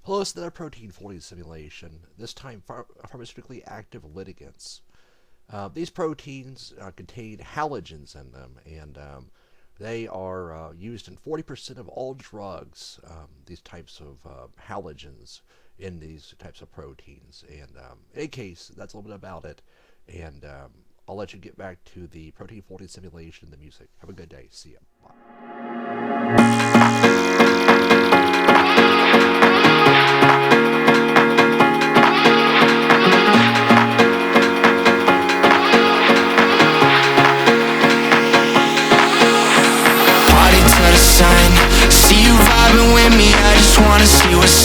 Hello, it's another protein folding simulation, this time pharmaceutically active ligands. These proteins contain halogens in them, and they are used in 40% of all drugs, these types of halogens in these types of proteins. And in any case, that's a little bit about it, and I'll let you get back to the protein folding simulation and the music. Have a good day. See ya. Bye. See you vibing with me, I just wanna see what's